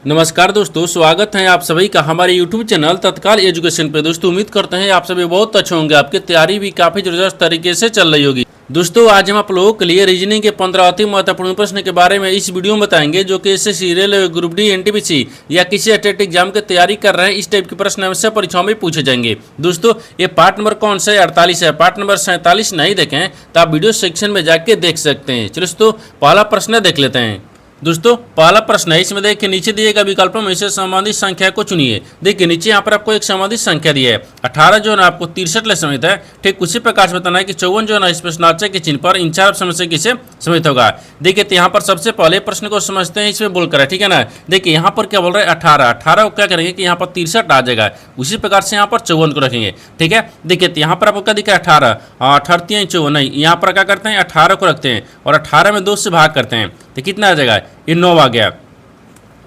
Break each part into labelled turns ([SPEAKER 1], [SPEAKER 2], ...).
[SPEAKER 1] नमस्कार दोस्तों, स्वागत है आप सभी का हमारे YouTube चैनल तत्काल एजुकेशन पे। दोस्तों उम्मीद करते हैं आप सभी बहुत अच्छे होंगे, आपकी तैयारी भी काफ़ी ज़बरदस्त तरीके से चल रही होगी। दोस्तों आज हम आप लोगों के लिए रीजनिंग के 15 अति महत्वपूर्ण प्रश्न के बारे में इस वीडियो में बताएंगे, जो कि SSC, railway, group D, NTPC या किसी टेट एग्जाम की तैयारी कर रहे हैं। इस टाइप के प्रश्न हमसे परीक्षाओं में पूछे जाएंगे। दोस्तों ये पार्ट नंबर कौन सा है? 48 है। पार्ट नंबर 47 नहीं देखें तो आप वीडियो सेक्शन में जाके देख सकते हैं। चलो दोस्तों पहला प्रश्न देख लेते हैं। दोस्तों पहला प्रश्न है, इसमें देखिए नीचे दिए गए विकल्पों में से संबंधित संख्या को चुनिए। देखिए नीचे यहाँ पर आपको एक संबंधित संख्या दी है 18 जो है ना आपको 63 ले समित है। ठीक उसी प्रकार से बताना है कि 54 जो है ना इस प्रश्नार्थ के चिन्ह पर इन चार ऑप्शन से किसे समित होगा। देखिए तो यहाँ पर सबसे पहले प्रश्न को समझते हैं, इसमें बोलकर है, ठीक है ना। देखिए यहाँ पर क्या बोल रहे हैं 18 को क्या करेंगे कि यहाँ पर 63 आ जाएगा। उसी प्रकार से यहाँ पर 54 को रखेंगे, ठीक है। देखिए तो यहाँ पर आपको क्या दिखा है 18, 18 54 नहीं, यहाँ पर क्या करते हैं 18 को रखते हैं और 18 में 2 से भाग करते हैं तो कितना आ जाएगा, ये 9 आ गया,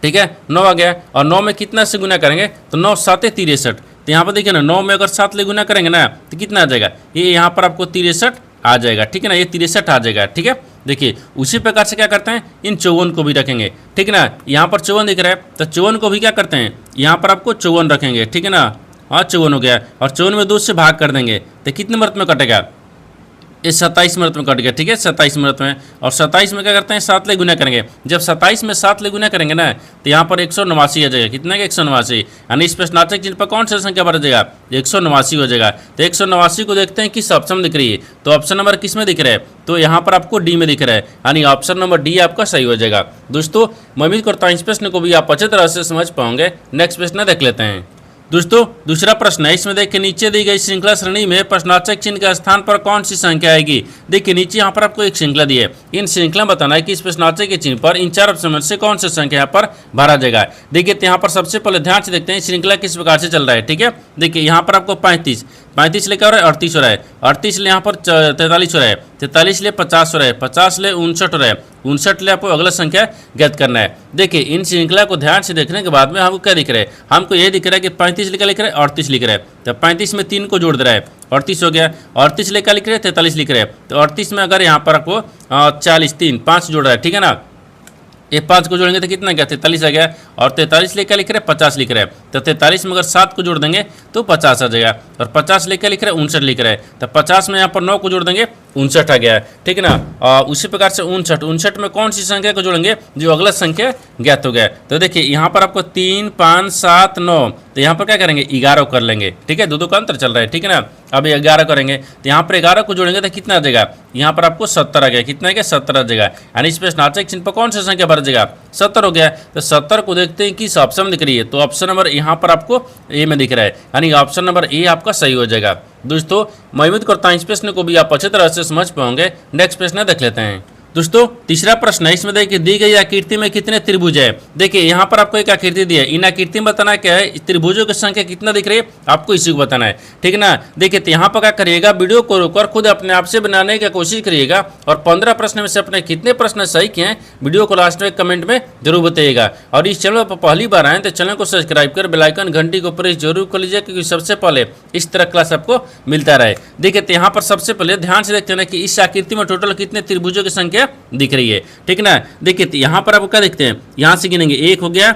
[SPEAKER 1] ठीक है 9 आ गया। और 9 में कितना से गुना करेंगे तो 9 7 63। तो यहाँ पर देखिए ना 9 में अगर 7 ले गुना करेंगे ना तो कितना आ जाएगा, ये यहाँ पर आपको 63 आ जाएगा, ठीक है ना, ये 63 आ जाएगा, ठीक है। देखिए उसी प्रकार से क्या करते हैं इन 54 को भी रखेंगे, ठीक है ना। यहाँ पर 54 दिख रहा है तो 54 को भी क्या करते हैं यहाँ पर आपको 54 रखेंगे, ठीक है ना। हाँ 54 हो गया और 54 में 2 से भाग कर देंगे तो कितने मिनट में कटेगा, ये 27 मिनट में कट गया, ठीक है 27 मिनट में। और 27 में क्या करते हैं 7 ले गुना करेंगे। जब 27 में 7 ले गुना करेंगे ना तो यहाँ पर 189 आ जाएगा। कितना का 189, यानी इस प्रश्नार्थक चिन्ह पर कौन सा संख्या बढ़ जाएगा, 189 हो जाएगा। तो 189 को देखते हैं किस ऑप्शन में दिख रही है, तो ऑप्शन नंबर किस में दिख रहा है, तो यहाँ पर आपको डी में दिख रहा है, यानी ऑप्शन नंबर डी आपका सही हो जाएगा। दोस्तों मैं उम्मीद करता हूँ इस प्रश्न को भी आप अच्छे तरह से समझ पाओगे। नेक्स्ट प्रश्न देख लेते हैं। दोस्तों दूसरा प्रश्न है, इसमें देखिए नीचे दी गई श्रृंखला श्रेणी में प्रश्नार्थक चिन्ह के स्थान पर कौन सी संख्या आएगी। देखिए नीचे यहाँ पर आपको एक श्रृंखला दी है, इन श्रृंखला बताना है कि इस प्रश्नार्थक के चिन्ह पर इन चार ऑप्शन में से कौन सी संख्या यहाँ पर भरा जाएगा। देखिए तो यहाँ पर सबसे पहले ध्यान से देखते हैं श्रृंखला किस प्रकार से चल रहा है, ठीक है। देखिए यहाँ पर आपको 35 लेकर हो रहा है 38 हो रहा है, 38 ले यहाँ पर 43 हो रहा है, 43 ले 50 हो रहा है, 50 ले 59 हो रहा है, 59 ले आपको अगला संख्या ज्ञात करना है। देखिए इन श्रृंखला को ध्यान से देखने के बाद में हमको क्या दिख रहा है, हमको ये दिख रहा है कि 35 लेकर लिख रहा है 38 लिख रहा है, तो 35 में 3 को जोड़ दे रहा है 38 हो गया। 38 लेकर लिख रहे हैं 43 लिख रहे हैं, तो 38 में अगर यहाँ पर आपको 40 3 5 जोड़ रहा है, ठीक है ना। ये 5 को जोड़ेंगे तो कितना गया 43 आ गया। और 43 लेकर लिख रहे हैं 50 लिख रहे हैं, तो 43 में अगर 7 को जोड़ देंगे तो 50 आ जाएगा। और 50 लेकर लिख रहे हैं 59 लिख रहे हैं, तो 50 में यहाँ पर 9 को जोड़ देंगे 59 आ गया, ठीक है ना। उसी प्रकार से 59 में कौन सी संख्या को जोड़ेंगे जो अगला संख्या ज्ञात हो गया। तो देखिए यहाँ पर आपको 3 5 7 9, तो यहाँ पर क्या करेंगे 11 कर लेंगे, ठीक है, दो का अंतर चल रहा है, ठीक है ना। अब 11 करेंगे तो यहाँ पर 11 को जोड़ेंगे तो कितना आ जाएगा, यहाँ पर आपको 70 आ गया। कितना है 70 आ जाएगा, यानी इस प्रश्नार्थक चिन्ह पर कौन सी संख्या भर जाएगा 70 हो गया। तो 70 को देखते हैं किस ऑप्शन में दिख रही है, तो ऑप्शन नंबर यहाँ पर आपको ए में दिख रहा है, यानी ऑप्शन नंबर ए आपका सही हो जाएगा। दोस्तों मैं उम्मीद करता हूँ इस प्रश्न को भी आप अच्छी तरह से समझ पाओगे। नेक्स्ट प्रश्न देख लेते हैं। दोस्तों तीसरा प्रश्न है, इसमें देखिए दी गई आकृति में कितने त्रिभुज है। देखिए यहाँ पर आपको एक आकृति दी है, इन आकृति में बताना क्या है, त्रिभुजों की संख्या कितना दिख रही है आपको इसी को बताना है, ठीक है ना। देखिए तो यहाँ पर क्या करिएगा, वीडियो को रोककर खुद अपने आप से बनाने की कोशिश करिएगा और 15 प्रश्न में से अपने कितने प्रश्न सही किए हैं वीडियो को लास्ट में कमेंट में जरूर बताइएगा। और इस चैनल पर पहली बार आए तो चैनल को सब्सक्राइब कर बेल आइकन घंटी को प्रेस जरूर कर लीजिए, क्योंकि सबसे पहले इस तरह क्लास आपको मिलता रहे। देखिए तो यहाँ पर सबसे पहले ध्यान से देखते हैं कि इस आकृति में टोटल कितने त्रिभुजों की संख्या दिख रही है, ठीक है ना। देखिए तो यहाँ पर आपको क्या देखते हैं, यहाँ से गिनेंगे 1 हो गया,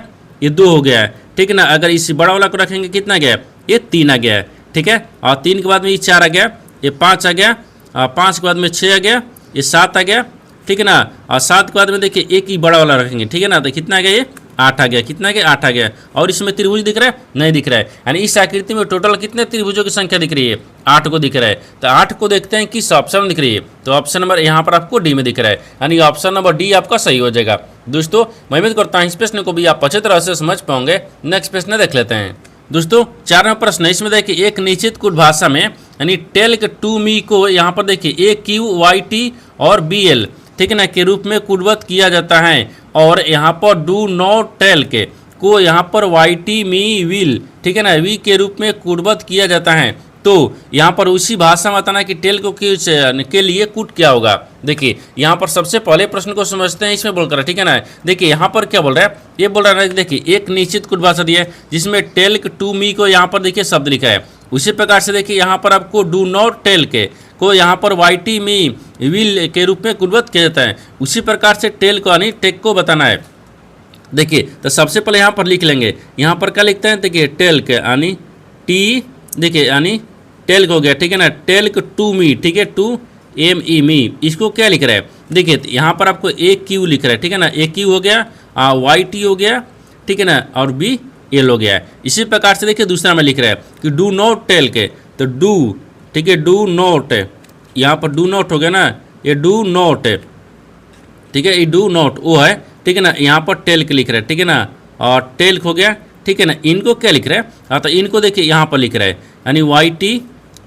[SPEAKER 1] ये 2 हो गया, ठीक है ना। अगर इस बड़ा वाला को रखेंगे कितना गया, ये 3 आ गया, ठीक है। और 3 के बाद में ये 4 आ गया, ये 5 आ गया, 5 के बाद में 6 आ गया, ये 7 आ गया, ठीक है ना। और 7 के बाद में देखिए एक ही बड़ा वाला रखेंगे, ठीक है ना, तो कितना आ गया, ये 8 आ गया। कितना गया 8 आ गया। और इसमें त्रिभुज दिख रहा है नहीं दिख रहा है, यानी इस आकृति में टोटल कितने त्रिभुजों की संख्या दिख रही है 8 को दिख रहा है। तो 8 को देखते हैं किस ऑप्शन में दिख रही है, तो ऑप्शन नंबर यहाँ पर आपको डी में दिख रहा है, यानी ऑप्शन नंबर डी आपका सही हो जाएगा। दोस्तों मैं उम्मीद करता हूँ इस प्रश्न को भी आप अच्छी तरह से समझ पाओगे। नेक्स्ट प्रश्न देख लेते हैं। दोस्तों 4वां प्रश्न है, इसमें देखिए एक निश्चित कुल भाषा में यानी टेल टू मी को यहाँ पर देखिए AQYT और BL, ठीक है ना, के रूप में कुलवत किया जाता है। और यहाँ पर डू नॉट टेल के को यहाँ पर YT मी विल, ठीक है ना, वी के रूप में कुलवत किया जाता है। तो यहाँ पर उसी भाषा में बताना कि टेल को के लिए कुट क्या होगा। देखिए यहाँ पर सबसे पहले प्रश्न को समझते हैं, इसमें बोलकर, ठीक है ना। देखिए यहाँ पर क्या बोल रहा है, ये बोल रहा है देखिए एक निश्चित कुट भाषा दी है जिसमें टेल टू मी को यहाँ पर देखिए शब्द लिखा है। उसी प्रकार से देखिए यहाँ पर आपको डू नॉट टेल के को यहाँ पर YT मी विल के रूप में कुलवत किया जाता है। उसी प्रकार से टेल को यानी टेक को बताना है। देखिए तो सबसे पहले यहाँ पर लिख लेंगे, यहाँ पर क्या लिखते हैं, देखिए टेल्क यानी टी, देखिए यानी टेल्क हो गया, ठीक है ना, टेल्क टू मी, ठीक है, टू एम ई मी, इसको क्या लिख रहा है, देखिए यहाँ पर आपको ए क्यू लिख रहा है, ठीक है ना, ए क्यू हो गया, वाई टी हो गया, ठीक है ना, और बी एल हो गया। इसी प्रकार से देखिए दूसरा में लिख रहा है कि डू नॉट टेल्क, तो डू, ठीक है, डू नॉट, यहाँ पर डू नॉट हो गया ना, ये डू नॉट, ठीक है, ये डू नॉट वो है, ठीक है ना, यहाँ पर टेल्क लिख रहा है, ठीक है ना, और टेल्क हो गया, ठीक है ना, इनको क्या लिख रहा है, हाँ तो इनको देखिए यहाँ पर लिख रहा है यानी वाई टी,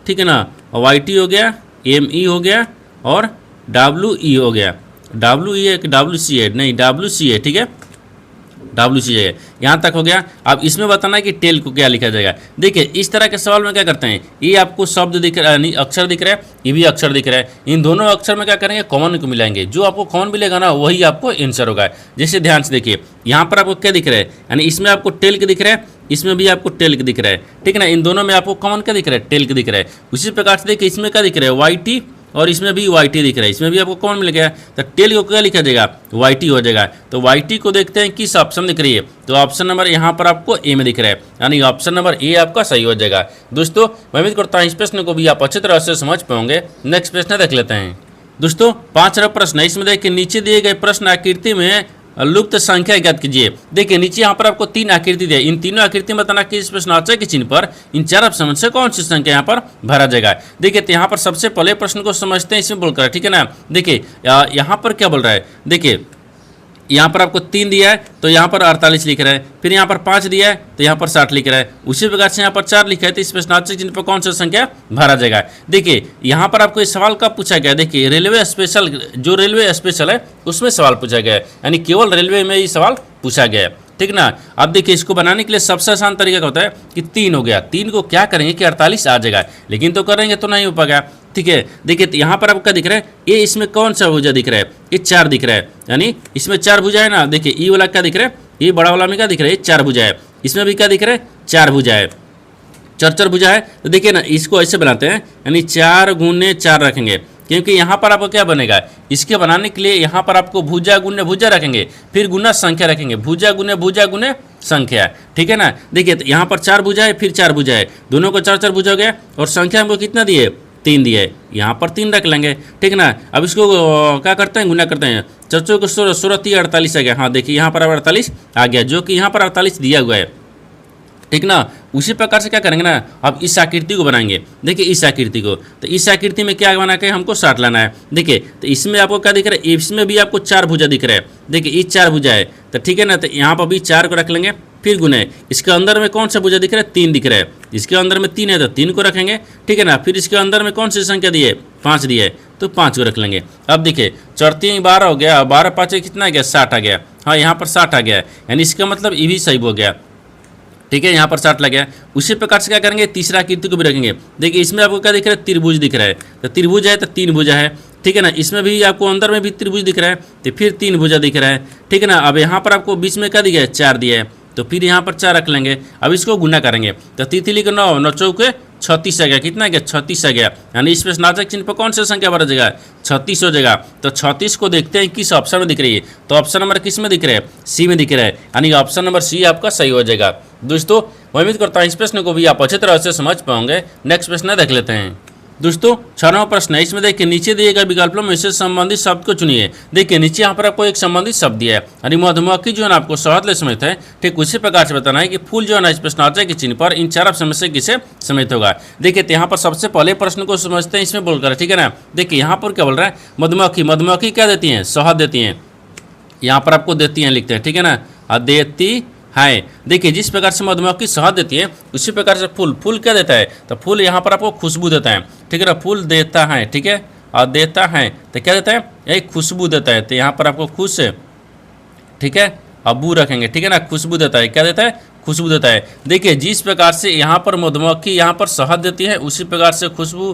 [SPEAKER 1] ठीक है ना, वाई टी हो गया, एम ई हो गया और डब्ल्यू ई हो गया, डब्ल्यू ई है कि डब्ल्यू सी है, नहीं डब्ल्यू सी है, ठीक है, डब्ल्यू सी है, यहाँ तक हो गया। अब इसमें बताना है कि टेल को क्या लिखा जाएगा। देखिए इस तरह के सवाल में क्या करते हैं, ये आपको शब्द दिख रहा है, अक्षर दिख रहा है, ये भी अक्षर दिख रहा है, इन दोनों अक्षर में क्या करेंगे, कॉमन को मिलाएंगे, जो आपको कॉमन मिलेगा ना वही आपको आंसर होगा। जैसे ध्यान से देखिए यहाँ पर आपको क्या दिख रहा है, यानी इसमें आपको टेल के दिख रहा है, इसमें भी आपको टेल के दिख रहा है, ठीक है ना, इन दोनों में आपको कॉमन क्या दिख रहा है, टेल के दिख रहा है। उसी प्रकार से देखिए इसमें क्या दिख रहा है, वाई टी, और इसमें भी वाई टी दिख रहा है, इसमें भी आपको कौन मिल गया, तो टेल को क्या लिखा जाएगा, वाई टी हो जाएगा। तो वाई टी को देखते हैं किस ऑप्शन दिख रही है, तो ऑप्शन नंबर यहाँ पर आपको ए में दिख रहा है, यानी ऑप्शन नंबर ए आपका सही हो जाएगा। दोस्तों मैं उम्मीद करता हूँ इस प्रश्न को भी आप अच्छी तरह से समझ पाओगे। नेक्स्ट प्रश्न देख लेते हैं। दोस्तों 5वां प्रश्न है, इसमें देखिए नीचे दिए गए प्रश्न आकृति में लुप्त संख्या ज्ञात कीजिए। देखिए नीचे यहाँ पर आपको 3 आकृति दी है, इन तीनों आकृति में बताना कि इस प्रश्नावली के चिन्ह पर इन 4 ऑप्शन से कौन सी संख्या यहाँ पर भरा जाएगा। देखिए तो यहाँ पर सबसे पहले प्रश्न को समझते हैं, इसमें बोलकर, ठीक है ना। देखिए यहाँ पर क्या बोल रहा है, देखिए यहाँ पर आपको 3 दिया है तो यहाँ पर 48 लिख रहा है, फिर यहाँ पर 5 दिया है तो यहाँ पर 60 लिख रहा है, उसी प्रकार से यहाँ पर 4 लिखा है, तो इस प्रश्नावली चिन्ह पर कौन सा संख्या भरा जाएगा। देखिए यहाँ पर आपको इस सवाल का पूछा गया, देखिए रेलवे स्पेशल, जो रेलवे स्पेशल है उसमें सवाल पूछा गया है, यानी केवल रेलवे में ही सवाल पूछा गया है, ठीक ना। अब देखिए इसको बनाने के लिए सबसे आसान तरीका क्या होता है कि 3 हो गया, 3 को क्या करेंगे कि 48 आ जाएगा, लेकिन तो करेंगे तो नहीं हो पाएगा, ठीक है। देखिए यहाँ पर आपका दिख रहा है, ये इसमें कौन सा भुजा दिख रहा है, ये 4 दिख रहा है, यानी इसमें 4 भुजा है ना। देखिए ई वाला क्या दिख रहा है, ये बड़ा वाला में क्या दिख रहा है, ये 4 भुजा है, इसमें भी क्या दिख रहा है, 4 भुजा है, 4 भुजा है। तो देखिए ना इसको ऐसे बनाते हैं, यानी 4 गुने 4 रखेंगे, क्योंकि यहाँ पर आपको क्या बनेगा, इसके बनाने के लिए यहाँ पर आपको भुजा गुने भुजा रखेंगे, फिर गुना संख्या रखेंगे, भुजा गुने संख्या, ठीक है ना। देखिए तो यहाँ पर 4 भुजा है, फिर 4 भुजा है, दोनों को 4 भुजा हो गया, और संख्या हमको कितना दिए, 3 दिए, यहाँ पर 3 रख लेंगे, ठीक ना। अब इसको क्या करते हैं, गुना करते हैं, 4 को 16, 16 48 आ गया, हाँ देखिए यहाँ पर 48 आ गया, जो कि यहाँ पर 48 दिया हुआ है, ठीक ना। उसी प्रकार से क्या करेंगे ना, अब इस आकृति को बनाएंगे। देखिए इस आकृति को, तो इस आकृति में क्या बना के हमको 60 लाना है। देखिए तो इसमें आपको क्या दिख रहा है, इसमें भी आपको 4 भुजा दिख रहा है, देखिए ये 4 भुजा है, तो ठीक है ना। तो यहाँ पर भी 4 को रख लेंगे, फिर गुने, इसके अंदर में कौन सा भुजा दिख रहा है, 3 दिख रहा है, इसके अंदर में 3 है तो 3 को रखेंगे, ठीक है ना। फिर इसके अंदर में कौन सी संख्या दी है, 5 दी है, तो 5 को रख लेंगे। अब देखिए 4 3 12 हो गया, 12 5 कितना आ गया, 60 आ गया, हाँ यहाँ पर 60 आ गया है, यानी इसका मतलब ये भी सही हो गया, ठीक है, यहाँ पर 60 लग गया। उसी प्रकार से क्या करेंगे, तीसरा आकृति को भी रखेंगे। देखिए इसमें आपको क्या दिख रहा है, त्रिभुज दिख रहा है, तो त्रिभुज है तो 3 भुजा है, ठीक है ना। इसमें भी आपको अंदर में भी त्रिभुज दिख रहा है, तो फिर 3 भुजा दिख रहा है, ठीक है ना। अब यहाँ पर आपको बीच में क्या दिया है, 4 दिया है, तो फिर यहाँ पर 4 रख लेंगे। अब इसको गुना करेंगे, तो 3 को 9, 9 चौके 36 आ गया, कितना आ गया, 36 आ गया, यानी इस प्रश्नार्थक चिन्ह पर कौन सा संख्या भरा जाएगा, 36 हो जाएगा। तो 36 को देखते हैं किस ऑप्शन में दिख रही है, तो ऑप्शन नंबर किस में दिख रहा है, सी में दिख रहा है, यानी ऑप्शन नंबर सी आपका सही हो जाएगा। दोस्तों मैं उम्मीद करता हूँ इस प्रश्न को भी आप अच्छी तरह से समझ पाओगे। नेक्स्ट प्रश्न देख लेते हैं। दोस्तों 6वां प्रश्न है, इसमें देखिए नीचे दिए गए विकल्पों में से संबंधित शब्द को चुनिए। देखिए नीचे यहाँ पर आपको एक संबंधित शब्द दिया है, यानी मधुमक्खी जो है ना आपको शहद ले समेत है, ठीक उसी प्रकार से बताना है कि फूल जो है ना इस प्रश्नावली के चिन्ह पर इन 4 ऑप्शन से किसे समेत होगा। देखिए यहाँ पर सबसे पहले प्रश्न को समझते हैं, इसमें बोलकर, ठीक है ना। देखिए यहाँ पर क्या बोल रहा है, मधुमक्खी, मधुमक्खी क्या देती हैं, शहद देती हैं, यहाँ पर आपको देती हैं लिखते हैं, ठीक है ना, देती है। देखिए जिस प्रकार से मधुमक्खी शहद देती है, उसी प्रकार से फूल, फूल क्या देता है, तो फूल यहाँ पर आपको खुशबू देता है, ठीक है ना। फूल देता है, ठीक है, और देता है तो क्या देता है, एक खुशबू देता है, तो यहाँ पर आपको खुश, ठीक है, अबू रखेंगे, ठीक है ना। खुशबू देता है, क्या देता है, खुशबू देता है। देखिए जिस प्रकार से यहाँ पर मधुमक्खी यहाँ पर शहद देती है, उसी प्रकार से खुशबू,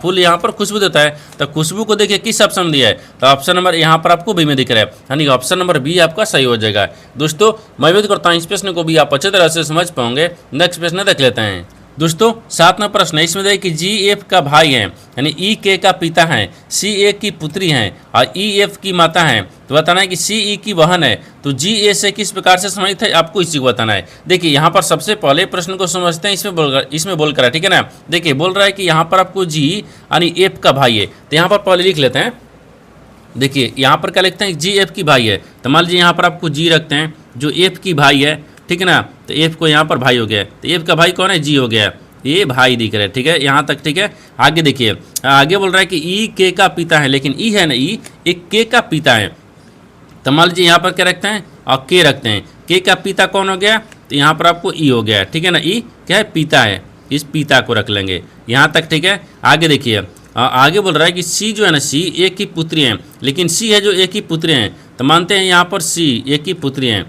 [SPEAKER 1] फूल यहाँ पर खुशबू देता है। तो खुशबू को देखिए किस ऑप्शन में दिया है, तो ऑप्शन नंबर यहाँ पर आपको बी में दिख रहा है, यानी ऑप्शन नंबर बी आपका सही हो जाएगा। दोस्तों मैं उम्मीद करता हूँ इस प्रश्न को भी आप अच्छी तरह से समझ पाओगे। नेक्स्ट प्रश्न देख लेते हैं। दोस्तों 7वां प्रश्न है, इसमें देखिए कि जी एफ का भाई है यानी ई के का पिता है, सी ए की पुत्री है और ई एफ की माता है। तो बताना है कि सी ई की बहन है, तो जी ए से किस प्रकार से संबंधित है, आपको इसी को बताना है। देखिए यहाँ पर सबसे पहले प्रश्न को समझते हैं, इसमें बोल कर, ठीक है ना। देखिए बोल रहा है कि यहाँ पर आपको जी यानी एफ का भाई है, तो यहाँ पर पहले लिख लेते हैं। देखिए यहाँ पर क्या लिखते हैं, जी एफ की भाई है, तो मान लीजिए यहाँ पर आपको जी रखते हैं, जो एफ की भाई है, ठीक है ना। तो एफ को यहाँ पर भाई हो गया, तो एफ का भाई कौन है, जी हो गया, ये भाई दिख रहा है, ठीक है यहाँ तक, ठीक है। आगे देखिए, आगे बोल रहा है कि ई के का पिता है, लेकिन ई है ना, ई एक के का पिता है। तो मान लीजिए यहाँ पर क्या रखते हैं, और के रखते हैं, के का पिता कौन हो गया, तो यहाँ पर आपको ई हो गया, ठीक है ना। ई क्या है, पिता है, इस पिता को रख लेंगे यहाँ तक, ठीक है। आगे देखिए, आगे बोल रहा है कि सी जो है ना, सी एक की पुत्री हैं, लेकिन सी है जो एक की पुत्री हैं, तो मानते हैं यहाँ पर सी एक की पुत्री हैं,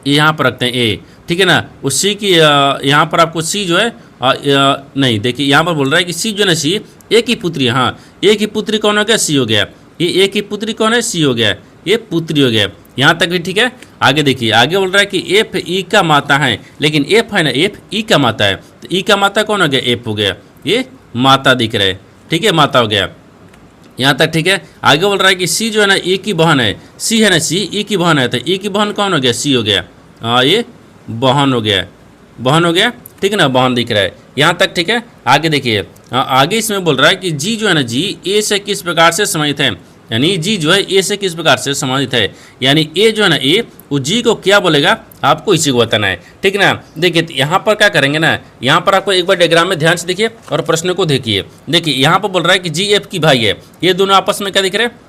[SPEAKER 1] ये यहाँ पर रखते हैं ए, ठीक है ना। उस सी की यहाँ पर आपको सी जो है नहीं, देखिए यहाँ पर बोल रहा है कि सी जो है ना, सी एक ही पुत्री है, हाँ एक ही पुत्री कौन हो गया, सी हो गया, ये एक ही पुत्री कौन है, सी हो गया, ये पुत्री हो गया, यहाँ तक भी ठीक है। आगे देखिए, आगे बोल रहा है कि एफ ई का माता है, लेकिन एफ है ना, एफ ई का माता है, तो ई का माता कौन हो गया, एफ हो गया, ये माता दिख रहा है, ठीक है, माता हो गया, यहाँ तक ठीक है। आगे बोल रहा है कि सी जो है ना, ई की बहन है, सी है ना, सी ई की बहन है, तो ई की बहन कौन हो गया, सी हो गया, ये बहन हो गया, बहन हो गया, ठीक है ना, बहन दिख रहा है, यहाँ तक ठीक है। आगे देखिए, आगे इसमें बोल रहा है कि जी जो है ना, जी ए से किस प्रकार से संबंधित है, यानी जी जो है ए से किस प्रकार से संबंधित है, यानी ए जो है ना, ए वो जी को क्या बोलेगा, आपको इसी को बताना है, ठीक है ना। देखिए यहाँ पर क्या करेंगे ना, यहाँ पर आपको एक बार डायग्राम में ध्यान से देखिए और प्रश्न को देखिए। देखिए यहाँ पर बोल रहा है कि जी एफ की भाई है, ये दोनों आपस में क्या दिख रहे हैं,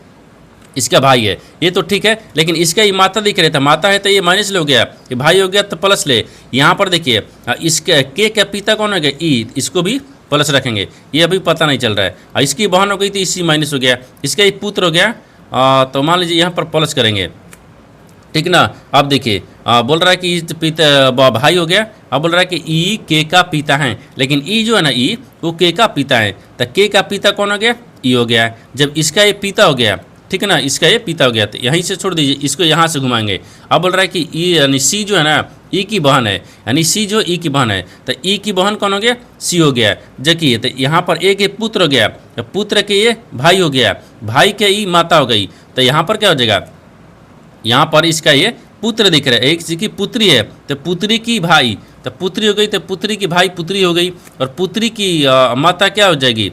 [SPEAKER 1] इसका भाई है, ये तो ठीक है, लेकिन इसका ये माता दिख रहा था, माता है तो ये माइनस ले हो गया, ये भाई हो गया तो प्लस ले। यहाँ पर देखिए इसके के का पिता कौन हो गया, ई, इसको भी प्लस रखेंगे, ये अभी पता नहीं चल रहा है। और इसकी बहन हो गई तो इसी माइनस हो गया, इसका ये पुत्र हो गया, तो मान लीजिए यहाँ पर प्लस करेंगे, ठीक ना। अब देखिए बोल रहा है कि पिता भाई हो गया, अब बोल रहा है कि ई के का पिता है, लेकिन ई जो है ना, ई वो के का पिता है, तो के का पिता कौन हो गया, ई हो गया। जब इसका ये पिता हो गया, ठीक है ना, इसका ये पिता हो गया, तो यहीं से छोड़ दीजिए, इसको यहाँ से घुमाएंगे। अब बोल रहा है कि ई यानी सी जो है ना, ई की बहन है, यानी सी जो ई की बहन है, तो ई की बहन कौन हो गया, सी हो गया। जबकि तो यहाँ पर एक पुत्र हो गया, तो पुत्र के ये भाई हो गया, भाई के ई माता हो गई, तो यहाँ पर क्या हो जाएगा, यहाँ पर इसका ये पुत्र दिख रहा है, एक की पुत्री है तो पुत्री की भाई, तो पुत्री हो गई, तो पुत्री की भाई पुत्री हो गई, और पुत्री की माता क्या हो जाएगी,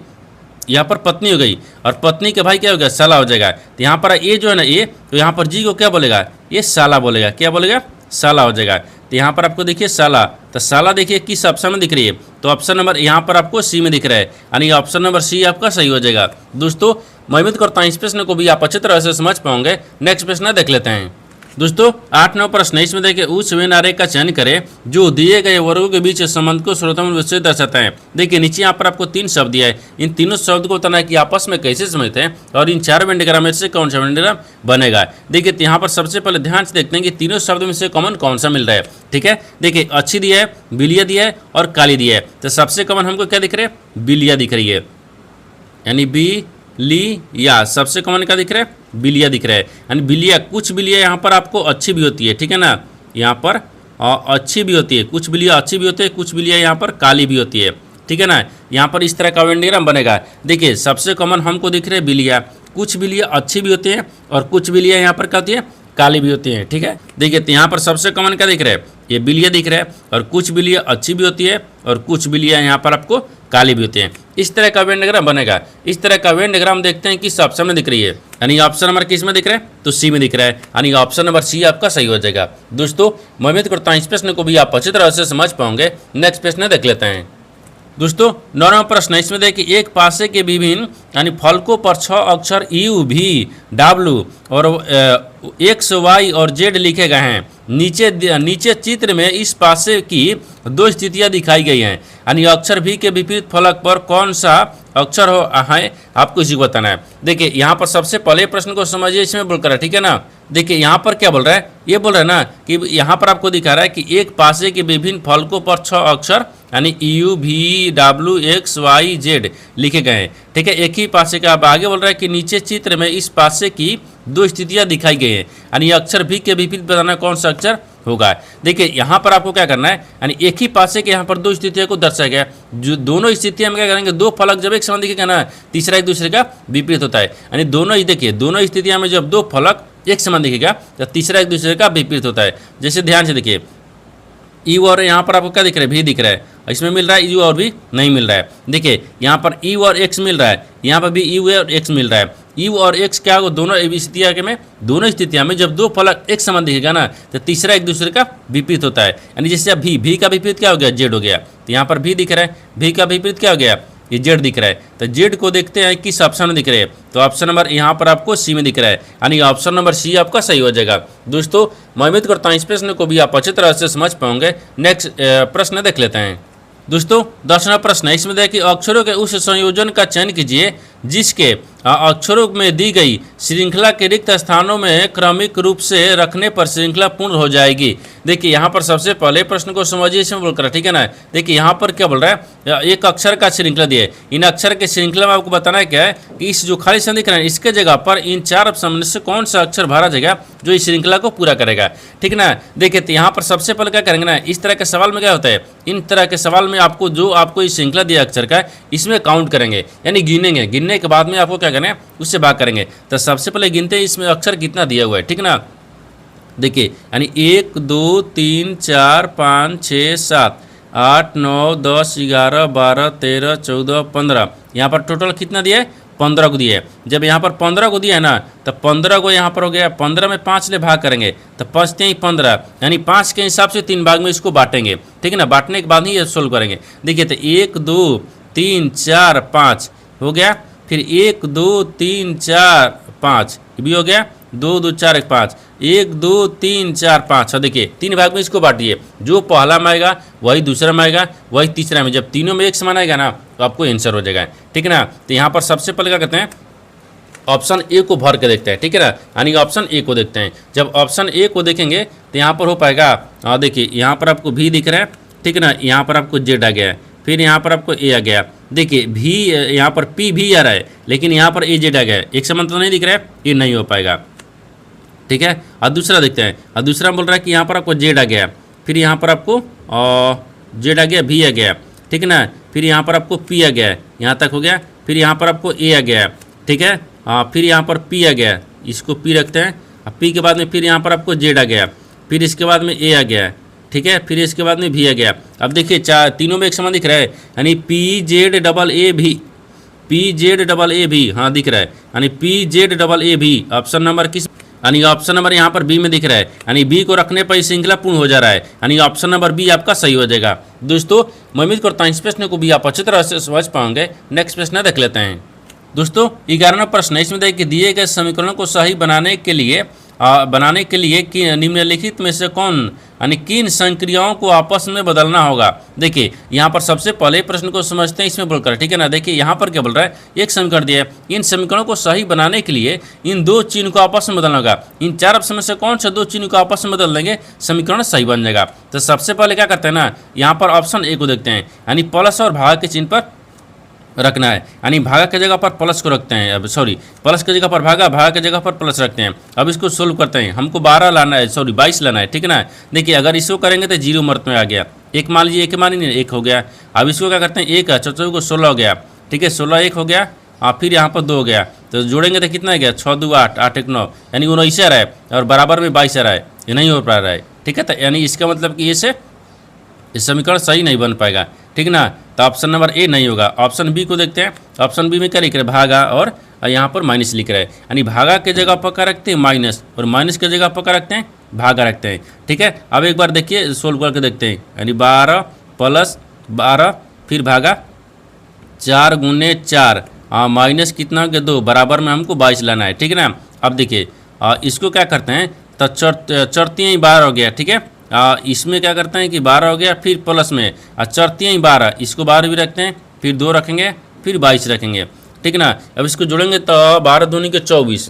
[SPEAKER 1] यहाँ पर पत्नी हो गई, और पत्नी के भाई क्या हो गया, साला हो जाएगा। तो यहाँ पर ए जो है ना, ए तो यहाँ पर जी को क्या बोलेगा, ये साला बोलेगा, क्या बोलेगा, साला हो जाएगा। तो यहाँ पर आपको देखिए साला, तो साला देखिए किस ऑप्शन में दिख रही है, तो ऑप्शन नंबर यहाँ पर आपको सी में दिख रहा है, यानी ऑप्शन नंबर सी आपका सही हो जाएगा। दोस्तों मैं उम्मीद करता हूँ इस प्रश्न को भी आप अच्छी तरह से समझ पाओगे। नेक्स्ट प्रश्न देख लेते हैं। दोस्तों 8 प्रश्न, इसमें देखिए उस वेन आरेख का चयन करें जो दिए गए वर्गों के बीच संबंध को सर्वोत्तम रूप से दर्शाता है। देखिए नीचे यहाँ पर आपको 3 शब्द दिया है, इन तीनों शब्द को बताना है कि आपस में कैसे संबंधित हैं और इन 4 वेन डायग्राम में से कौन सा वेन डायग्राम बनेगा। देखिए तो यहाँ पर सबसे पहले ध्यान से देखते हैं कि तीनों शब्द में से कॉमन कौन सा मिल रहा है। ठीक है, देखिए अच्छी दिया है, बिलिया दिया है और काली दिया है, तो सबसे कॉमन हमको क्या दिख रहा है, बिलिया दिख रही है, यानी बिलिया सबसे कॉमन क्या दिख रहा है, बिलिया दिख रहा है। यानी बिलिया, कुछ बिलिया यहाँ पर आपको अच्छी भी होती है, ठीक है ना, यहाँ पर अच्छी भी होती है, कुछ बिलिया अच्छी भी होती है, कुछ बिलिया यहाँ पर काली भी होती है, ठीक है ना। यहाँ पर इस तरह का वेन डायग्राम बनेगा। देखिए सबसे कॉमन हमको दिख रहे हैं बिलिया, कुछ बिलिया अच्छी भी होती है और कुछ बिलिया यहाँ पर क्या होती है, काली भी होती है। ठीक है, देखिए तो यहाँ पर सबसे कॉमन क्या दिख रहा है, ये बिलिया दिख रहा है, और कुछ बिलिया अच्छी भी होती है और कुछ बिलिया यहाँ पर आपको काली भी होती हैं। इस तरह का वेन डायग्राम बनेगा। इस तरह का वेन डायग्राम देखते हैं किस ऑप्शन में दिख रही है, यानी ऑप्शन नंबर किस में दिख रहा है, तो सी में दिख रहा है, यानी ऑप्शन नंबर सी आपका सही हो जाएगा। दोस्तों मैं उम्मीद करता हूँ इस प्रश्न को भी आप अच्छी तरह से समझ पाओगे। नेक्स्ट प्रश्न देख लेते हैं। दोस्तों 9वां प्रश्न, इसमें देखिए एक पासे के विभिन्न यानी फलकों पर 6 अक्षर यू वी डब्ल्यू और एक्स वाई और जेड लिखे गए हैं। नीचे चित्र में इस पासे की 2 स्थितियां दिखाई गई हैं, यानी अक्षर भी के विपरीत फलक पर कौन सा अक्षर है, आपको इसी को बताना है। देखिए यहाँ पर सबसे पहले प्रश्न को समझिए, इसमें बोलकर है, ठीक है ना। देखिए यहाँ पर क्या बोल रहा है, ये बोल रहा है ना कि यहाँ पर आपको दिखा रहा है कि एक पासे के विभिन्न फलकों पर 6 अक्षर यानी U V W X Y Z लिखे गए हैं। ठीक है, एक ही पासे का। अब आगे बोल रहा है कि नीचे चित्र में इस पासे की 2 स्थितियां दिखाई गई हैं, यानी अक्षर भी के विपरीत बताना कौन सा अक्षर होगा। देखिए यहाँ पर आपको क्या करना है, यानी एक ही पासे के यहाँ पर दो स्थितियों को दर्शाया गया, जो दोनों स्थितियाँ में क्या करेंगे, दो फलक जब एक समान दिखेगा ना, तीसरा एक दूसरे का विपरीत होता है। यानी दोनों ही देखिए, दोनों स्थितियाँ में जब दो फलक एक समान दिखेगा तो तीसरा एक दूसरे का विपरीत होता है। जैसे ध्यान से देखिए, यू और यहाँ पर आपको क्या दिख रहा है, भी दिख रहा है, इसमें मिल रहा है यू और भी नहीं मिल रहा है। देखिए यहाँ पर यू और एक्स मिल रहा है, यहाँ पर भी यू और एक्स मिल रहा है। यू और एक्स क्या होगा, दोनों दोनों स्थितियाँ में जब दो फलक एक समान दिखेगा ना तो तीसरा एक दूसरे का विपरीत होता है। यानी जैसे अब भी का विपरीत क्या हो गया, जेड हो गया। तो यहाँ पर भी दिख रहा है, भी का विपरीत क्या हो गया, ये जेड दिख रहा है। तो जेड को देखते हैं किस ऑप्शन में दिख रहे हैं, तो ऑप्शन नंबर यहाँ पर आपको सी में दिख रहा है, यानी ऑप्शन नंबर सी आपका सही हो जाएगा। दोस्तों मैं उम्मीद करता हूँ इस प्रश्न को भी आप अच्छी तरह से समझ पाओगे। नेक्स्ट प्रश्न देख लेते हैं। दोस्तों 10वां प्रश्न है, इसमें देखिए अक्षरों के उस संयोजन का चयन कीजिए जिसके अक्षरों में दी गई श्रृंखला के रिक्त स्थानों में क्रमिक रूप से रखने पर श्रृंखला पूर्ण हो जाएगी। देखिए यहाँ पर सबसे पहले प्रश्न को समझिए, इसमें बोलकर, ठीक है ना। देखिए यहाँ पर क्या बोल रहा है, एक अक्षर का श्रृंखला दिए, इन अक्षर के श्रृंखला में आपको बताना है क्या है कि इस जो खाली स्थान दिख रहा है इसके जगह पर इन चार ऑप्शन में से कौन सा अक्षर भरा जाएगा जो इस श्रृंखला को पूरा करेगा, ठीक है ना। देखिए तो यहाँ पर सबसे पहले क्या करेंगे ना, इस तरह के सवाल में क्या होता है, इन तरह के सवाल में आपको जो आपको इस श्रृंखला दिया अक्षर का इसमें काउंट करेंगे, यानी गिनेंगे, गिनने के बाद में आपको क्या करें, उससे भाग करेंगे। तो सबसे पहले गिनते हैं इसमें अक्षर कितना दिया हुआ है, ठीक ना। देखिए यानी 1 2 3 4 5 6 7 8 9 10 11 12 13 14 15, यहाँ पर टोटल कितना दिया है, 15 को दिया है। जब यहाँ पर 15 को दिया है ना तो 15 को यहाँ पर हो गया, 15 में 5 ले भाग करेंगे तो 5 3 15, यानी 5 के हिसाब से 3 भाग में इसको बांटेंगे, ठीक है ना। बांटने के बाद ही ये सोल्व करेंगे। देखिए तो 1 2 3 4 5 हो गया, फिर 1 2 3 4 5 भी हो गया, 2 2 4 1 5, 1 2 3 4 5। देखिए 3 भाग में इसको बांटिए, जो पहला में आएगा वही दूसरा में आएगा, वही तीसरा में, जब तीनों में एक समान आएगा ना तो आपको आंसर हो जाएगा, ठीक है ना। तो यहाँ पर सबसे पहले क्या कहते हैं, ऑप्शन ए को भर के देखते हैं, ठीक है ना, यानी ऑप्शन ए को देखते हैं। जब ऑप्शन ए को देखेंगे तो यहाँ पर हो पाएगा, देखिए यहाँ पर आपको भी दिख रहा है, ठीक है ना, यहाँ पर आपको जेड आ गया, फिर यहाँ पर आपको ए आ गया। देखिए भी यहाँ पर पी भी आ रहा है, लेकिन यहाँ पर ए जेड आ गया, एक समान तो नहीं दिख रहा है, ये नहीं हो पाएगा, ठीक है। और दूसरा देखते हैं, और दूसरा बोल रहा है कि यहाँ पर आपको जेड आ गया, फिर यहाँ पर आपको जेड आ गया, भी आ गया, ठीक है ना, फिर यहाँ पर आपको पी आ गया, यहाँ तक हो गया, फिर यहाँ पर आपको ए आ गया, ठीक है, फिर यहाँ पर पी आ गया, इसको पी रखते हैं, पी के बाद में फिर यहाँ पर आपको जेड आ गया, फिर इसके बाद में ए आ गया, ठीक है, फिर इसके बाद में भी आ गया। अब देखिए तीनों में एक समान दिख रहा है, यानी पी जेड डबल ए भी, पी जेड डबल ए भी, हाँ दिख रहा है, यानी पी जेड डबल ए भी ऑप्शन नंबर किस, यानी ऑप्शन नंबर यहाँ पर बी में दिख रहा है, यानी बी को रखने पर श्रृंखला पूर्ण हो जा रहा है, यानी ऑप्शन नंबर बी आपका सही हो जाएगा। दोस्तों मैं उम्मीद करता हूँ इस प्रश्न को भी आप अच्छी तरह से समझ पाओगे। नेक्स्ट प्रश्न देख लेते हैं। दोस्तों 11वां प्रश्न है, इसमें देखिए दिए गए समीकरणों को सही बनाने के लिए कि निम्नलिखित में से कौन, यानी किन संक्रियाओं को आपस में बदलना होगा। देखिए यहाँ पर सबसे पहले प्रश्न को समझते हैं इसमें बोलकर, ठीक है ना। देखिए यहाँ पर क्या बोल रहा है, एक समीकरण दिया है, इन समीकरणों को सही बनाने के लिए इन दो चिन्ह को आपस में बदलना होगा। इन चार ऑप्शन में से कौन से दो चिन्ह को आपस में बदल देंगे, समीकरण सही बन जाएगा। तो सबसे पहले क्या करते हैं ना, यहाँ पर ऑप्शन ए को देखते हैं, यानी प्लस और भाग के चिन्ह पर रखना है, यानी भागा की जगह पर प्लस को रखते हैं, अब सॉरी प्लस की जगह पर भागा, भागा की जगह पर प्लस रखते हैं। अब इसको सोल्व करते हैं, हमको 12 लाना है, सॉरी 22 लाना है, ठीक है ना। देखिए अगर इसको करेंगे तो 0 मर्त में आ गया, एक मान लीजिए, एक मान लीजिए 1 हो गया। अब इसको क्या करते हैं, 1 है 4 को 16 हो गया, ठीक है, 16 1 हो गया, फिर यहाँ पर 2 हो गया, तो जोड़ेंगे तो कितना आ गया, 6 2 8 8 1 9, यानी 19 आ रहा है, और बराबर में 22 आ रहा है, ये नहीं हो पा रहा है, ठीक है। तो यानी इसका मतलब कि ये से इस समीकरण सही नहीं बन पाएगा, ठीक ना। तो ऑप्शन नंबर ए नहीं होगा। ऑप्शन बी को देखते हैं, ऑप्शन बी में क्या लिख रहे हैं, भागा और यहाँ पर माइनस लिख रहे हैं, यानी भागा के जगह पर क्या रखते हैं, माइनस, और माइनस के जगह पर क्या रखते हैं, भागा रखते हैं, ठीक है। अब एक बार देखिए सोल्व करके देखते हैं, यानी 12 प्लस 12 फिर भागा 4 गुने 4 माइनस कितना के 2, बराबर में हमको 22 लाना है, ठीक है ना। अब देखिए इसको क्या करते हैं, तो चरतियाँ ही 12 हो गया, ठीक है। इसमें क्या करते हैं कि 12 हो गया, फिर प्लस में चरतियाँ ही 12, इसको 12 भी रखते हैं, फिर 2 रखेंगे, फिर 22 रखेंगे, ठीक है ना। अब इसको जोड़ेंगे तो 12 दूनी के 24,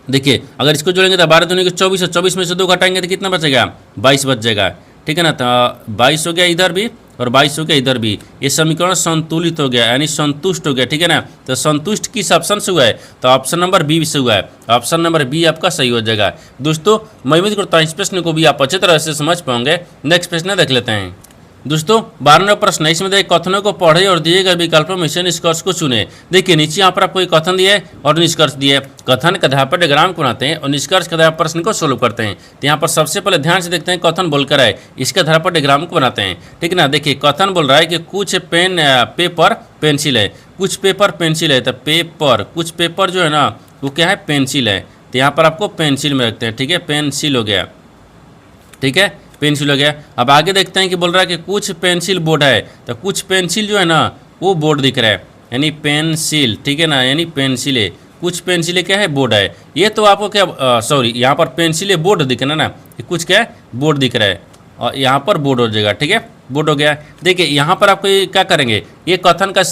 [SPEAKER 1] देखिए अगर इसको जोड़ेंगे तो 12 दूनी के 24, और 24 में से 2 घटाएंगे तो कितना बचेगा, 22 बच जाएगा, ठीक है ना। तो 22 हो गया इधर भी, और 22 हो गया इधर भी। ये समीकरण संतुलित हो गया यानी संतुष्ट हो गया, ठीक है ना। तो संतुष्ट किस ऑप्शन से हुआ है, तो ऑप्शन नंबर बी से हुआ है। ऑप्शन नंबर बी आपका सही हो जाएगा। दोस्तों मैं उम्मीद करता हूँ इस प्रश्न को भी आप अच्छी तरह से समझ पाओगे। नेक्स्ट प्रश्न देख लेते हैं। दोस्तों 12वां प्रश्न है, इसमें देखिए कथनों को पढ़े और दिए गए विकल्पों में से निष्कर्ष को चुने। देखिए नीचे यहाँ पर आपको एक कथन दिया है और निष्कर्ष दिया है। कथन के आधार पर डायग्राम को बनाते हैं और निष्कर्ष के आधार पर प्रश्न को सोल्व करते हैं। तो यहाँ पर सबसे पहले ध्यान से देखते हैं कथन बोलकर है, इसके आधार पर डायग्राम को बनाते हैं, ठीक है ना। देखिए कथन बोल रहा है कि कुछ पेपर पेंसिल है, कुछ पेपर पेंसिल है। तो पेपर कुछ पेपर जो है ना वो क्या है, पेंसिल है। तो यहाँ पर आपको पेंसिल में रखते हैं, ठीक है, पेंसिल हो गया, ठीक है, पेंसिल हो गया। अब आगे देखते हैं कि बोल रहा है कि कुछ पेंसिल बोर्ड है। तो कुछ पेंसिल जो है ना वो बोर्ड दिख रहा है यानी पेंसिल, ठीक है ना, यानी पेंसिल है। कुछ पेंसिल क्या है, बोर्ड है। ये तो आपको क्या सॉरी यहाँ पर पेंसिल बोर्ड दिख रहा है ना, कुछ क्या है, बोर्ड दिख रहा है और यहाँ पर बोर्ड हो जाएगा, ठीक है, बोर्ड हो गया। देखिए यहाँ पर आपको क्या करेंगे, ये कथन का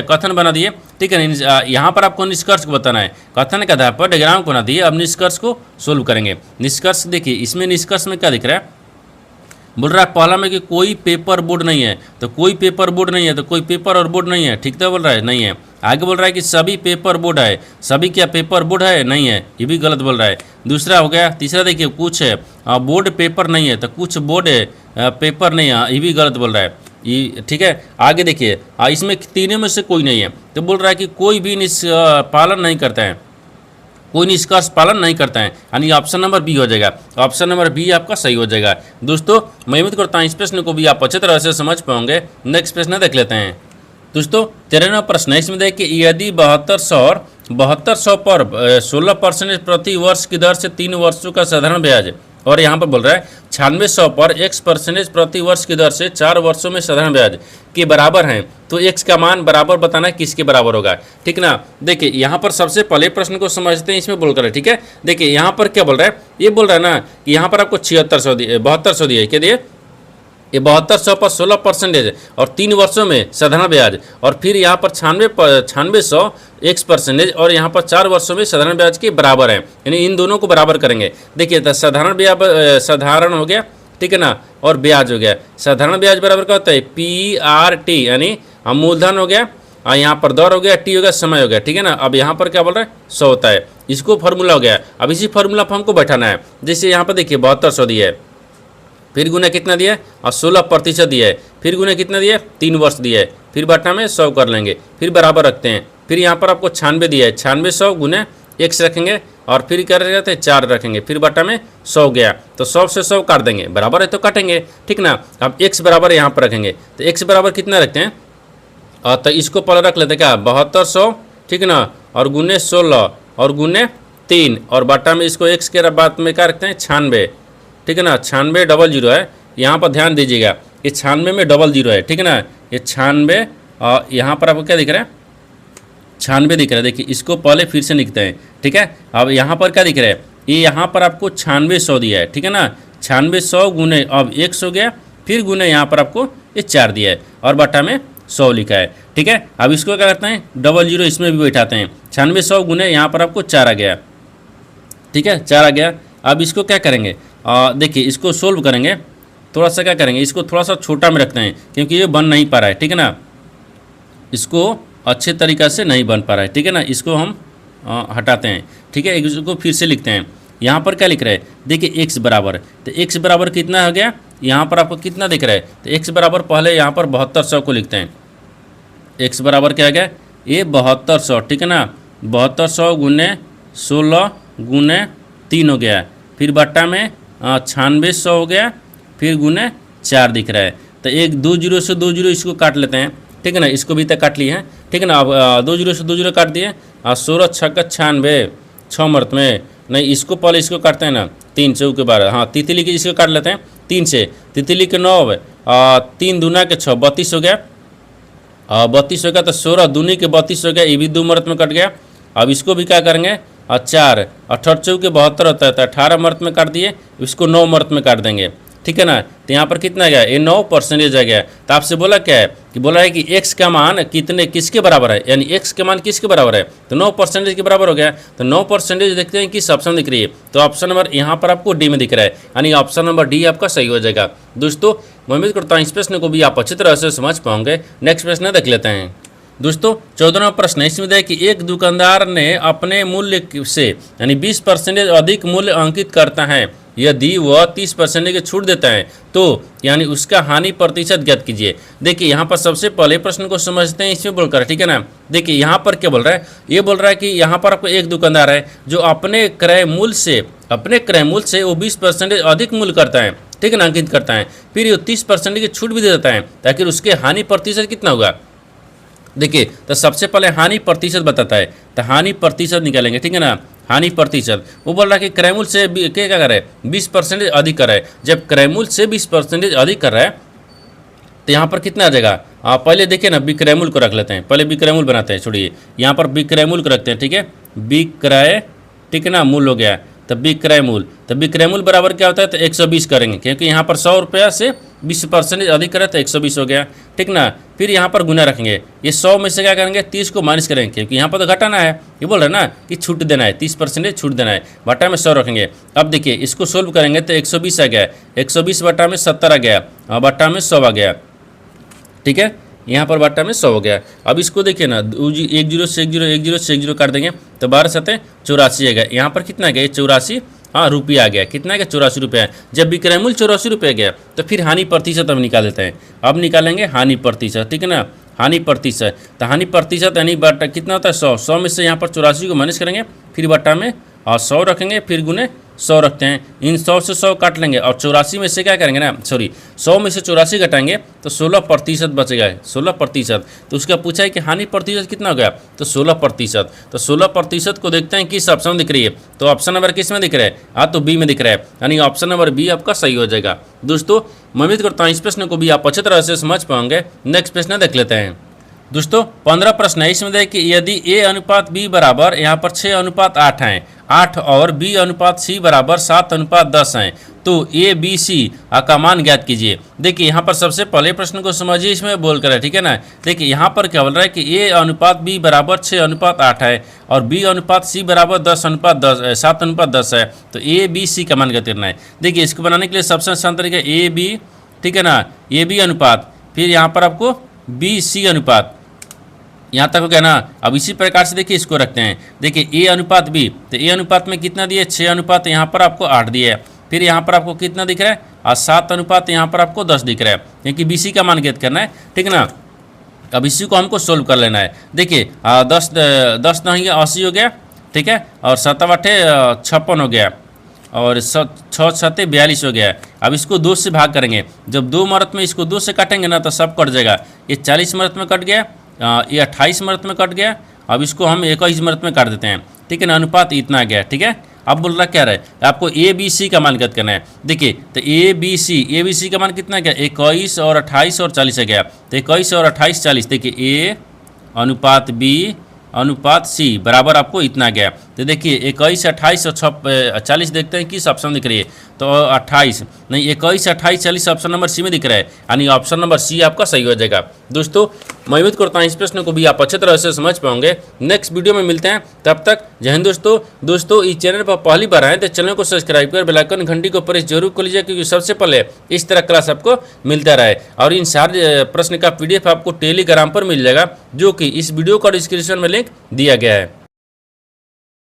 [SPEAKER 1] कथन बना दिए, ठीक है ना। यहाँ पर आपको निष्कर्ष को बताना है, कथन के आधार पर डायग्राम को बना दिए। अब निष्कर्ष को सोल्व करेंगे। निष्कर्ष देखिए इसमें निष्कर्ष में क्या दिख रहा है, बोल रहा है पहला में कि कोई पेपर बोर्ड नहीं है। तो कोई पेपर बोर्ड नहीं है, तो कोई पेपर और बोर्ड नहीं है, ठीक तो बोल रहा है, नहीं है। आगे बोल रहा है कि सभी पेपर बोर्ड है, सभी क्या पेपर बोर्ड है, नहीं है, ये भी गलत बोल रहा है। दूसरा हो गया। तीसरा देखिए कुछ है बोर्ड पेपर नहीं है, तो कुछ बोर्ड है पेपर नहीं है, ये भी गलत बोल रहा है, ये ठीक है। आगे देखिए इसमें तीनों में से कोई नहीं है, तो बोल रहा है कि कोई भी पालन नहीं करता है, कोई निष्कर्ष पालन नहीं करता है, यानी ऑप्शन नंबर बी हो जाएगा। ऑप्शन नंबर बी आपका सही हो जाएगा। दोस्तों मैं उम्मीद करता हूँ इस प्रश्न को भी आप अच्छी तरह से समझ पाओगे। नेक्स्ट प्रश्न देख लेते हैं। दोस्तों 13वां प्रश्न है, इसमें देखिए यदि 7200 पर 16% प्रति वर्ष की दर से 3 वर्षों का साधारण ब्याज, और यहाँ पर बोल रहा है 9600 पर x% प्रति वर्ष की दर से 4 वर्षों में साधारण ब्याज के बराबर हैं, तो x का मान बराबर बताना है किसके बराबर होगा, ठीक ना। देखिए यहाँ पर सबसे पहले प्रश्न को समझते हैं, इसमें बोलकर है, ठीक है। देखिए यहाँ पर क्या बोल रहा है, ये बोल रहा है ना कि यहाँ पर आपको 7200 दिए, क्या दिए, ये 7200 पर 16% और 3 वर्षों में साधारण ब्याज, और फिर यहाँ पर 9600 x% और यहाँ पर 4 वर्षों में साधारण ब्याज के बराबर है, यानी इन दोनों को बराबर करेंगे। देखिए तो साधारण ब्याज साधारण हो गया, ठीक है ना, और ब्याज हो गया। साधारण ब्याज बराबर क्या होता है, PRT यानी मूलधन हो गया, और यहाँ पर दर हो गया, टी हो गया, समय हो गया, ठीक है ना। अब यहाँ पर क्या बोल रहा है, 100 होता है, इसको फॉर्मूला हो गया। अब इसी फॉर्मूला पर हमको बैठाना है। जैसे यहाँ पर देखिए 7200 दिया है, फिर गुना कितना दिया है, और 16% दिया है, फिर गुना कितना दिया है, 3 वर्ष दिया है, फिर बटा में 100 कर लेंगे, फिर बराबर रखते हैं। फिर यहाँ पर आपको 96 दिया है, 9600 गुना x रखेंगे, और फिर क्या रहते हैं 4 रखेंगे, फिर बटा में 100 गया, तो 100 से 100 काट देंगे, बराबर है तो काटेंगे, ठीक ना। अब x बराबर यहाँ पर रखेंगे, तो x बराबर कितना रखते हैं, तो इसको पहले रख लेते हैं क्या, 7200, ठीक ना, और गुने 16 और गुने 3 और बटा में इसको x के बाद में क्या रखते हैं 96, ठीक है ना। 96 डबल जीरो है, यहाँ पर ध्यान दीजिएगा, ये 96 में डबल जीरो है, ठीक है ना। ये 96 और यहाँ पर आपको क्या दिख रहा है, 96 दिख रहा है। देखिए इसको पहले फिर से लिखते हैं, ठीक है। अब यहाँ पर क्या दिख रहा है, ये यहाँ पर आपको 9600 दिया है, ठीक है ना। 9600 गुने अब 100 गया, फिर गुने यहाँ पर आपको ये 4 दिया है, और बटा में 100 लिखा है, ठीक है। अब इसको क्या करते हैं, डबल जीरो इसमें भी बैठाते हैं। 9600 गुने यहाँ पर आपको 4 आ गया, ठीक है, 4 आ गया। अब इसको क्या करेंगे, देखिए इसको सोल्व करेंगे, थोड़ा सा क्या करेंगे, इसको थोड़ा सा छोटा में रखते हैं, क्योंकि ये बन नहीं पा रहा है, ठीक है ना, इसको अच्छे तरीक़ा से नहीं बन पा रहा है, ठीक है ना। इसको हम हटाते हैं, ठीक है। इसको फिर से लिखते हैं। यहाँ पर क्या लिख रहे हैं, देखिए x बराबर, तो x बराबर कितना हो गया, यहाँ पर आपको कितना दिख रहा है, तो x बराबर पहले यहाँ पर 7200 को लिखते हैं। x बराबर क्या आ गया, ये 7200, ठीक है ना, 7200 गुने 16 गुने 3 हो गया, फिर बट्टा में 9600 हो गया, फिर गुने 4 दिख रहा है। तो 2 जीरो से 2 जीरो इसको काट लेते हैं, ठीक है ना, इसको भी तक काट लिए हैं, ठीक है ना। अब 2 जीरो से 2 जीरो काट दिए, 16 छक्का 96, 6 मर्त में नहीं, इसको पहले इसको काटते हैं ना, 3 चौके के 12, हाँ तितली की इसको काट लेते हैं 3 से, तितली के 9, 3 दूना के 6, 32 हो गया, 32 हो गया, तो 16 दूनी के 32 हो गया, ये भी 2 मर्त में कट गया। अब इसको भी क्या करेंगे, 4 18 चौके 72 होता है, तो 18 मर्त में काट दिए, इसको 9 मर्त में काट देंगे, ठीक है ना। तो यहाँ पर कितना गया, ये 9% आ गया। तो आपसे बोला क्या है, कि बोला है कि x का मान किसके बराबर है, यानी x का मान किसके बराबर है, तो 9% के बराबर हो गया। तो 9% देखते हैं किस ऑप्शन दिख रही है, तो ऑप्शन नंबर यहाँ पर आपको डी में दिख रहा है, यानी ऑप्शन नंबर डी आपका सही हो जाएगा। दोस्तों मैं उम्मीद करता हूँ इस प्रश्न को भी आप अच्छी तरह से समझ पाओगे। नेक्स्ट प्रश्न देख लेते हैं दोस्तों। 14वां प्रश्न इसमें है कि एक दुकानदार ने अपने मूल्य से यानी 20% अधिक मूल्य अंकित करता है, यदि वह 30% की छूट देता है तो यानी उसका हानि प्रतिशत ज्ञात कीजिए। देखिए यहाँ पर सबसे पहले प्रश्न को समझते हैं इसमें बोलकर, ठीक है ना। देखिए यहाँ पर क्या बोल रहा है, ये बोल रहा है कि यहाँ पर आपको एक दुकानदार है जो अपने क्रय मूल्य से वो 20% अधिक मूल्य करता है, ठीक है ना, अंकित करता है, फिर ये 30% की छूट भी दे देता है, ताकि उसके हानि प्रतिशत कितना होगा। देखिए तो सबसे पहले हानि प्रतिशत बताता है, तो हानि प्रतिशत निकालेंगे, ठीक है ना। हानि प्रतिशत वो बोल रहा है कि क्रय मूल्य से क्या कर रहा है, 20% अधिक कर रहा है। जब क्रय मूल्य से 20% अधिक कर रहा है तो यहाँ पर कितना आ जाएगा। पहले देखिए ना, विक्रय मूल्य को रख लेते हैं, पहले विक्रय मूल्य बनाते हैं, छोड़िए यहाँ पर विक्रय मूल्य को रखते हैं, ठीक है। विक्रय, ठीक है ना, मूल्य हो गया, तब विक्रय मूल्य बराबर क्या होता है, तो 120 करेंगे, क्योंकि यहाँ पर 100 रुपया से 20% अधिक करें तो 120 हो गया, ठीक ना। फिर यहाँ पर गुना रखेंगे, ये 100 में से क्या करेंगे, 30 को माइनस करेंगे, क्योंकि यहाँ पर तो घटाना है, ये बोल रहे हैं ना कि छूट देना है, 30% छूट देना है, बटा में 100 रखेंगे। अब देखिए इसको सोल्व करेंगे तो 120 आ गया, 120 बटा में 70 आ गया और बटा में 100 आ गया, ठीक है। यहाँ पर बट्टा में 100 हो गया। अब इसको देखिए ना, 10 से 10 काट देंगे तो 12 सतह 84 आएगा। यहाँ पर कितना आ गया, 84 रुपया आ गया, कितना आ गया, 84 रुपया। जब विक्रय मूल्य 84 रुपये गया तो फिर हानि प्रतिशत हम निकाल देते हैं। अब निकालेंगे हानि प्रतिशत, ठीक है ना, हानि प्रतिशत। तो हानि प्रतिशत यानी बट्टा कितना होता है, 100 में से यहाँ पर 84 को माइनस करेंगे, फिर बट्टा में और 100 रखेंगे, फिर गुने 100 रखते हैं। इन 100 से 100 काट लेंगे और 84 में से क्या करेंगे ना, 100 में से 84 घटाएंगे तो 16% बचेगा, 16%। तो उसका पूछा है कि हानि प्रतिशत कितना हो गया, तो 16%। तो 16% को देखते हैं किस ऑप्शन में दिख रही है, तो ऑप्शन नंबर किस में दिख रहा है, तो बी में दिख रहा है, यानी ऑप्शन नंबर बी आपका सही हो जाएगा। दोस्तों मैं उम्मीद करता हूँ इस प्रश्न को भी आप अच्छी तरह से समझ पाओगे। नेक्स्ट प्रश्न देख लेते हैं दोस्तों। 15 प्रश्न है इसमें देख कि यदि ए अनुपात बी बराबर यहाँ पर 6:8 हैं, 8 और बी अनुपात सी बराबर 7:10 हैं, तो ए बी सी का मान ज्ञात कीजिए। देखिए यहाँ पर सबसे पहले प्रश्न को समझिए, इसमें बोल कर है, ठीक है ना। देखिए यहाँ पर क्या बोल रहा है कि ए अनुपात बी बराबर 6:8 है और बी अनुपात सी बराबर 7:10 है, तो ए बी सी का मान ज्ञात करना है। देखिए इसको बनाने के लिए सबसे आसान तरीका ए बी, ठीक है ना, ए बी अनुपात, फिर यहाँ पर आपको बी सी अनुपात, यहाँ तक हो गया ना। अब इसी प्रकार से देखिए इसको रखते हैं। देखिए ए अनुपात बी, तो ए अनुपात में कितना दिए, 6 अनुपात, यहाँ पर आपको 8 दिया है। फिर यहाँ पर आपको कितना दिख रहा है, और 7 अनुपात, यहाँ पर आपको 10 दिख रहा है, क्योंकि बी सी का मान ज्ञात करना है, ठीक है ना। अब इसी को हमको सोल्व कर लेना है। देखिए 10 नहीं 80 हो गया, ठीक है, और 7 8 56 हो गया, और 6 7 42 हो गया। अब इसको 2 से भाग करेंगे, जब 2 मरत में इसको 2 से काटेंगे ना तो सब कट जाएगा। ये 40 मरत में कट गया, ये 28 मरत में कट गया। अब इसको हम 21 मरत में काट देते हैं, ठीक है ना, अनुपात इतना आ गया, ठीक है। अब बोल रहा क्या रहा है, आपको ए बी सी का मान ज्ञात करना है। देखिए तो ए बी सी का मान कितना गया, 21 और 28 और 40 आ गया, तो 21 और 28 40। देखिए ए अनुपात बी अनुपात सी बराबर आपको इतना गया। तो देखिए 21 28 और 40 देखते हैं किस ऑप्शन दिख रही है, तो 28 नहीं 21 28 40 ऑप्शन नंबर सी में दिख रहा है, यानी ऑप्शन नंबर सी आपका सही हो जाएगा। दोस्तों मैं उम्मीद करता हूँ इस प्रश्न को भी आप अच्छे तरह से समझ पाओगे। नेक्स्ट वीडियो में मिलते हैं, तब तक जय हिंद। दोस्तों इस चैनल पर पहली बार आए तो चैनल को सब्सक्राइब कर बेल आइकन घंटी को प्रेस जरूर कर लीजिए, क्योंकि सबसे पहले इस तरह क्लास आपको मिलता रहे। और इन सारे प्रश्न का PDF आपको टेलीग्राम पर मिल जाएगा, जो कि इस वीडियो का डिस्क्रिप्शन में लिंक दिया गया है।